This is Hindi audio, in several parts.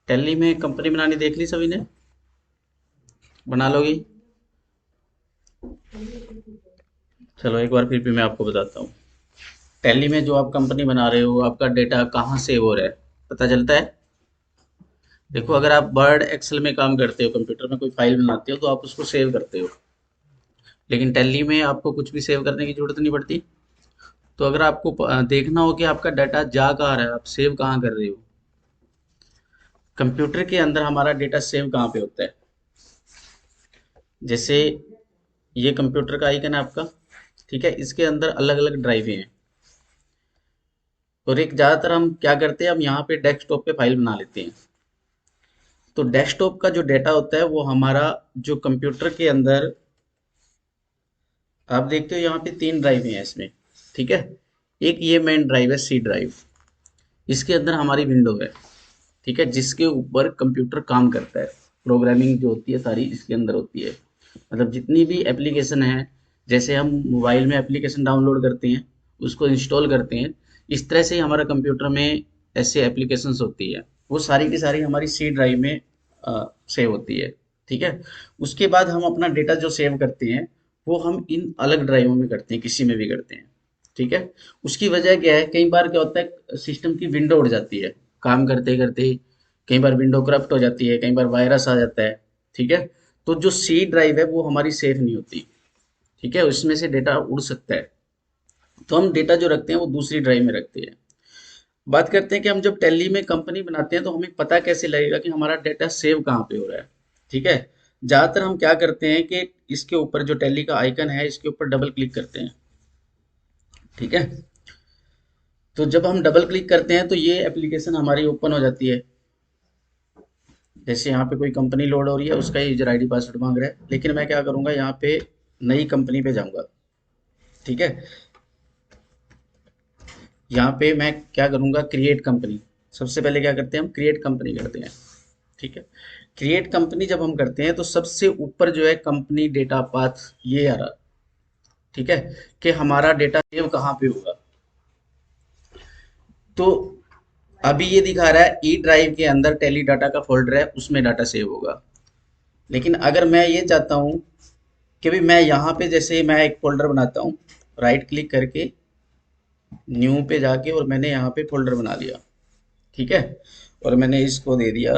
टैली में कंपनी बनानी देख ली सभी ने? बना लोगी? चलो एक बार फिर भी मैं आपको बताता हूँ। टैली में जो आप कंपनी बना रहे हो, आपका डेटा कहाँ सेव हो रहा है, पता चलता है? देखो, अगर आप वर्ड एक्सेल में काम करते हो, कंप्यूटर में कोई फाइल बनाते हो, तो आप उसको सेव करते हो। लेकिन टैली में आपको कुछ भी सेव करने की जरूरत नहीं पड़ती। तो अगर आपको देखना हो कि आपका डाटा जा कहाँ रहा है, आप सेव कहाँ कर रहे हो, कंप्यूटर के अंदर हमारा डेटा सेव कहाँ पे होता है। जैसे ये कंप्यूटर का आइकन है आपका, ठीक है, इसके अंदर अलग अलग ड्राइवें हैं। और एक ज़्यादातर हम क्या करते हैं, हम यहाँ पे डेस्कटॉप पे फाइल बना लेते हैं। तो डेस्कटॉप का जो डेटा होता है वो हमारा, जो कंप्यूटर के अंदर आप देखते हो यहाँ पे 3 ड्राइव हैं इसमें, ठीक है। एक ये मेन ड्राइव है, सी ड्राइव। इसके अंदर हमारी विंडो है, ठीक है, जिसके ऊपर कंप्यूटर काम करता है। प्रोग्रामिंग जो होती है सारी इसके अंदर होती है। मतलब जितनी भी एप्लीकेशन है, जैसे हम मोबाइल में एप्लीकेशन डाउनलोड करते हैं, उसको इंस्टॉल करते हैं, इस तरह से ही हमारा कंप्यूटर में ऐसे एप्लीकेशंस होती है। वो सारी की सारी हमारी सी ड्राइव में सेव होती है, ठीक है। उसके बाद हम अपना डेटा जो सेव करते हैं, वो हम इन अलग ड्राइवों में करते हैं, किसी में भी करते हैं, ठीक है। उसकी वजह क्या है, कई बार क्या होता है, सिस्टम की विंडो उड़ जाती है काम करते करते। कई बार विंडो करप्ट हो जाती है, कई बार वायरस आ जाता है, ठीक है। तो जो सी ड्राइव है वो हमारी सेफ नहीं होती, ठीक है, उसमें से डेटा उड़ सकता है। तो हम डेटा जो रखते हैं वो दूसरी ड्राइव में रखते हैं। बात करते हैं कि हम जब टैली में कंपनी बनाते हैं तो हमें पता कैसे लगेगा कि हमारा डेटा सेव कहाँ पे हो रहा है, ठीक है। ज्यादातर हम क्या करते हैं कि इसके ऊपर जो टैली का आइकन है, इसके ऊपर डबल क्लिक करते हैं, ठीक है। तो जब हम डबल क्लिक करते हैं तो ये एप्लीकेशन हमारी ओपन हो जाती है। जैसे यहाँ पे कोई कंपनी लोड हो रही है, उसका यूजर आईडी पासवर्ड मांग रहा है, लेकिन मैं क्या करूँगा, यहाँ पे नई कंपनी पे जाऊँगा, ठीक है। यहाँ पे मैं क्या करूँगा, क्रिएट कंपनी। सबसे पहले क्या करते हैं, हम क्रिएट कंपनी करते हैं, ठीक है। क्रिएट कंपनी जब हम करते हैं तो सबसे ऊपर जो है कंपनी डेटा पाथ, ये आ रहा, ठीक है, कि हमारा डेटा सेव कहाँ पे होगा। तो अभी ये दिखा रहा है ई ड्राइव के अंदर टेली डाटा का फोल्डर है, उसमें डाटा सेव होगा। लेकिन अगर मैं ये चाहता हूँ कि भी मैं यहाँ पे, जैसे मैं एक फोल्डर बनाता हूँ, राइट क्लिक करके न्यू पे जाके, और मैंने यहाँ पे फोल्डर बना लिया, ठीक है। और मैंने इसको दे दिया,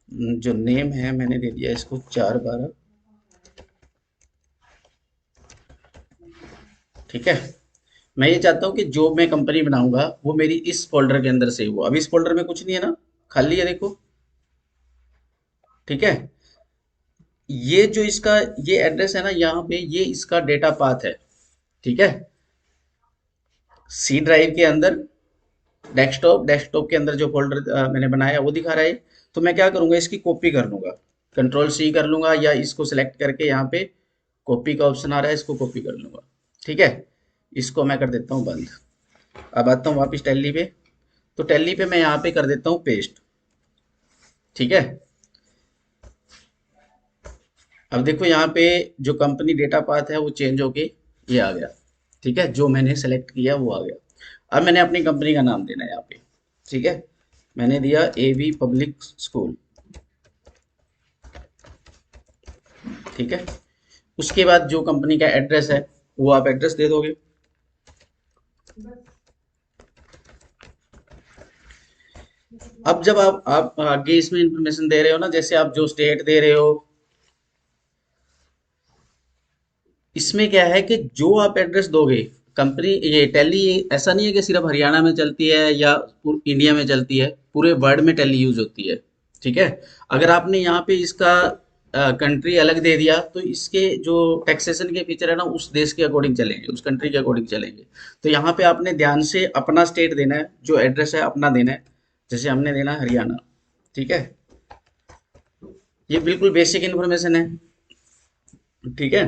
जो नेम है मैंने दे दिया इसको 412, ठीक है। मैं ये चाहता हूँ कि जो मैं कंपनी बनाऊंगा वो मेरी इस फोल्डर के अंदर सेव हो। अब इस फोल्डर में कुछ नहीं है ना, खाली है, देखो, ठीक है। ये जो इसका ये एड्रेस है ना, यहाँ पे ये इसका डेटा पाथ है, ठीक है। सी ड्राइव के अंदर डेस्कटॉप, डेस्कटॉप के अंदर जो फोल्डर मैंने बनाया वो दिखा रहा है। तो मैं क्या करूंगा, इसकी कॉपी कर लूंगा, कंट्रोल सी कर लूंगा, या इसको सिलेक्ट करके यहाँ पे कॉपी का ऑप्शन आ रहा है, इसको कॉपी कर लूंगा, ठीक है। इसको मैं कर देता हूँ बंद। अब आता हूँ वापस टैली पे। तो टैली पे मैं यहाँ पे कर देता हूँ पेस्ट, ठीक है। अब देखो यहाँ पे जो कंपनी डेटा पाथ है वो चेंज होके ये आ गया, ठीक है, जो मैंने सेलेक्ट किया वो आ गया। अब मैंने अपनी कंपनी का नाम देना है यहाँ पे, ठीक है। मैंने दिया एवी पब्लिक स्कूल, ठीक है। उसके बाद जो कंपनी का एड्रेस है वो आप एड्रेस दे दोगे। अब जब आप आगे इसमें इंफॉर्मेशन दे रहे हो ना, जैसे आप जो स्टेट दे रहे हो, इसमें क्या है कि जो आप एड्रेस दोगे, कंपनी ये टैली ऐसा नहीं है कि सिर्फ हरियाणा में चलती है या इंडिया में चलती है, पूरे वर्ल्ड में टैली यूज होती है, ठीक है। अगर आपने यहाँ पे इसका कंट्री अलग दे दिया तो इसके जो टैक्सेशन के फीचर है ना, उस देश के अकॉर्डिंग चलेंगे, उस कंट्री के अकॉर्डिंग चलेंगे। तो यहाँ पे आपने ध्यान से अपना स्टेट देना है, जो एड्रेस है अपना देना है। जैसे हमने देना है हरियाणा, ठीक है। ये बिल्कुल बेसिक इन्फॉर्मेशन है, ठीक है।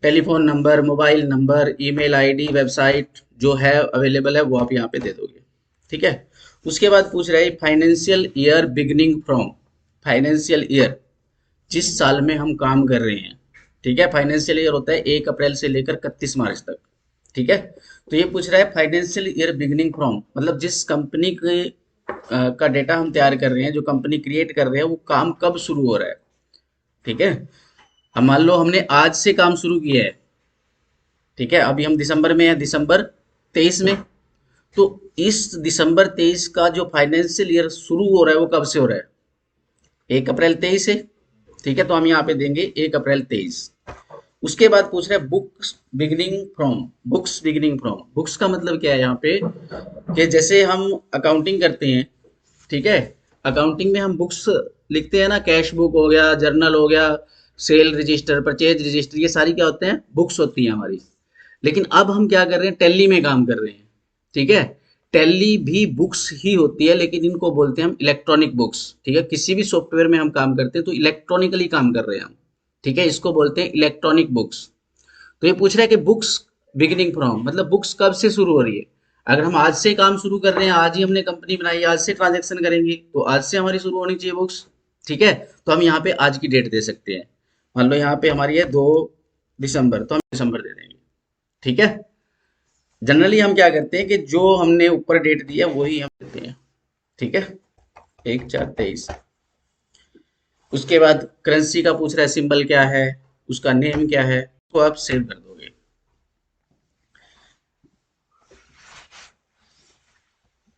Telephone number, mobile number, email ID, website जो है अवेलेबल है वो आप यहाँ पे दे दोगे, ठीक है। उसके बाद पूछ रहा है financial year beginning from, financial year जिस साल में हम काम कर रहे हैं, ठीक है। फाइनेंशियल ईयर होता है 1 अप्रैल से लेकर 31 मार्च तक, ठीक है। तो ये पूछ रहा है फाइनेंशियल ईयर बिगिनिंग फ्रॉम, मतलब जिस कंपनी के का डेटा हम तैयार कर रहे हैं, जो कंपनी क्रिएट कर रहे हैं, वो काम कब शुरू हो रहा है। ठीक है, अब मान लो हमने आज से काम शुरू किया है। ठीक है, अभी हम दिसंबर में है, दिसंबर 23 में। तो इस दिसंबर 23 का जो फाइनेंशियल ईयर शुरू हो रहा है वो कब से हो रहा है? 1 अप्रैल 23 से। ठीक है, तो हम यहाँ पे देंगे 1 अप्रैल 23। उसके बाद पूछ रहा है books beginning from. Books beginning from, books का मतलब क्या है यहाँ पे, कि जैसे हम अकाउंटिंग करते हैं। ठीक है, अकाउंटिंग में हम बुक्स लिखते हैं ना, कैश बुक हो गया, जर्नल हो गया, सेल रजिस्टर, परचेज रजिस्टर, ये सारी क्या होते हैं? बुक्स होती हैं हमारी। लेकिन अब हम क्या कर रहे हैं? टैली में काम कर रहे हैं। ठीक है, टैली भी बुक्स ही होती है, लेकिन इनको बोलते हैं हम इलेक्ट्रॉनिक बुक्स। ठीक है, किसी भी सॉफ्टवेयर में हम काम करते हैं तो इलेक्ट्रॉनिकली काम कर रहे हैं हम। ठीक है, इसको बोलते हैं इलेक्ट्रॉनिक बुक्स। तो ये पूछ रहा है कि बुक्स बिगिनिंग फ्रॉम, मतलब बुक्स कब से शुरू हो रही है। अगर हम आज से काम शुरू कर रहे हैं, आज ही हमने कंपनी बनाई, आज से ट्रांजेक्शन करेंगे, तो आज से हमारी शुरू होनी चाहिए बुक्स। ठीक है, तो हम यहाँ पे आज की डेट दे सकते हैं। मान लो यहाँ पे हमारी है 2 दिसंबर, तो हम दिसंबर दे देंगे। ठीक है, जनरली हम क्या करते हैं कि जो हमने ऊपर डेट दी है वही हम देते हैं। ठीक है, 1/4/23। उसके बाद करेंसी का पूछ रहा है, सिंबल क्या है, उसका नेम क्या है, तो आप सेव कर दोगे।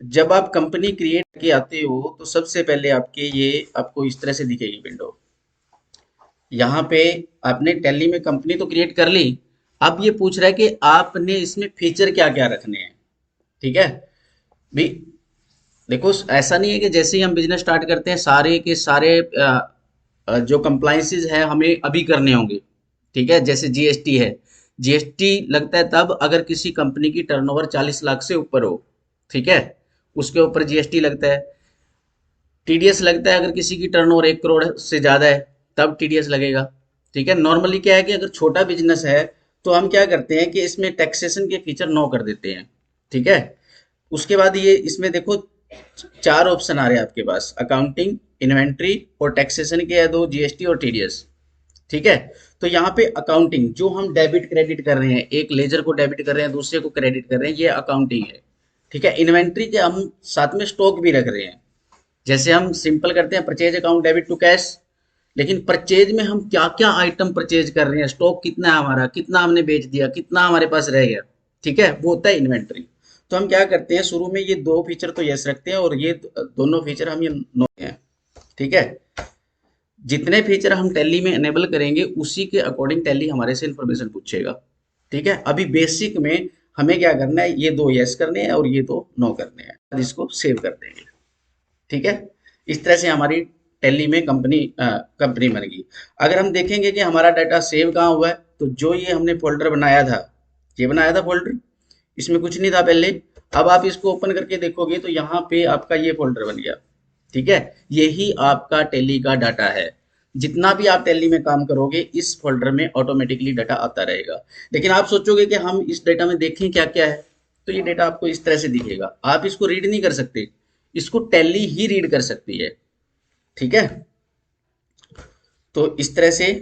जब आप कंपनी क्रिएट करके आते हो तो सबसे पहले आपको इस तरह से दिखेगी विंडो। यहाँ पे आपने टैली में कंपनी तो क्रिएट कर ली। अब ये पूछ रहा है कि आपने इसमें फीचर क्या क्या रखने हैं। ठीक है भी, देखो ऐसा नहीं है कि जैसे ही हम बिजनेस स्टार्ट करते हैं सारे के सारे जो कंप्लाइंसेस है हमें अभी करने होंगे। ठीक है, जैसे जीएसटी है, जीएसटी लगता है तब अगर किसी कंपनी की टर्नओवर 40 लाख से ऊपर हो। ठीक है, उसके ऊपर जीएसटी लगता है। टीडीएस लगता है अगर किसी की टर्नओवर 1 करोड़ से ज़्यादा है, तब टीडीएस लगेगा। ठीक है, नॉर्मली क्या है कि अगर छोटा बिजनेस है तो हम क्या करते हैं कि इसमें टैक्सेशन के फीचर नो कर देते हैं। ठीक है, उसके बाद ये इसमें देखो 4 ऑप्शन आ रहे हैं आपके पास, अकाउंटिंग, इन्वेंट्री और टैक्सेशन के है दो, जीएसटी और टीडीएस। ठीक है, तो यहाँ पे अकाउंटिंग जो हम डेबिट क्रेडिट कर रहे हैं, एक लेजर को डेबिट कर रहे हैं, दूसरे को क्रेडिट कर रहे हैं, ये अकाउंटिंग है। ठीक है, इन्वेंट्री के हम साथ में स्टॉक भी रख रहे हैं। जैसे हम सिंपल करते हैं purchase account debit to cash, लेकिन परचेज में हम क्या क्या आइटम परचेज कर रहे हैं, स्टॉक कितना है हमारा, कितना हमने बेच दिया, कितना हमारे पास रह गया। ठीक है, वो होता है इन्वेंट्री। तो हम क्या करते हैं, शुरू में ये दो फीचर तो यस रखते हैं और ये दोनों फीचर हम ये नो हैं। ठीक है, जितने फीचर हम टैली में एनेबल करेंगे उसी के अकॉर्डिंग टैली हमारे से इंफॉर्मेशन पूछेगा। ठीक है, अभी बेसिक में हमें क्या करना है, ये दो यस करने हैं और ये दो नो करने हैं, इसको सेव कर देंगे। ठीक है, इस तरह से हमारी टैली में कंपनी बन गई। अगर हम देखेंगे कि हमारा डाटा सेव कहाँ हुआ है, तो जो ये हमने फोल्डर बनाया था, ये बनाया था फोल्डर, इसमें कुछ नहीं था पहले। अब आप इसको ओपन करके देखोगे तो यहाँ पे आपका ये फोल्डर बन गया। ठीक है, यही आपका टैली का डाटा है। जितना भी आप टैली में काम करोगे इस फोल्डर में ऑटोमेटिकली डाटा आता रहेगा। लेकिन आप सोचोगे कि हम इस डाटा में देखें क्या क्या है, तो ये डाटा आपको इस तरह से दिखेगा, आप इसको रीड नहीं कर सकते, इसको टैली ही रीड कर सकती है। ठीक है, तो इस तरह से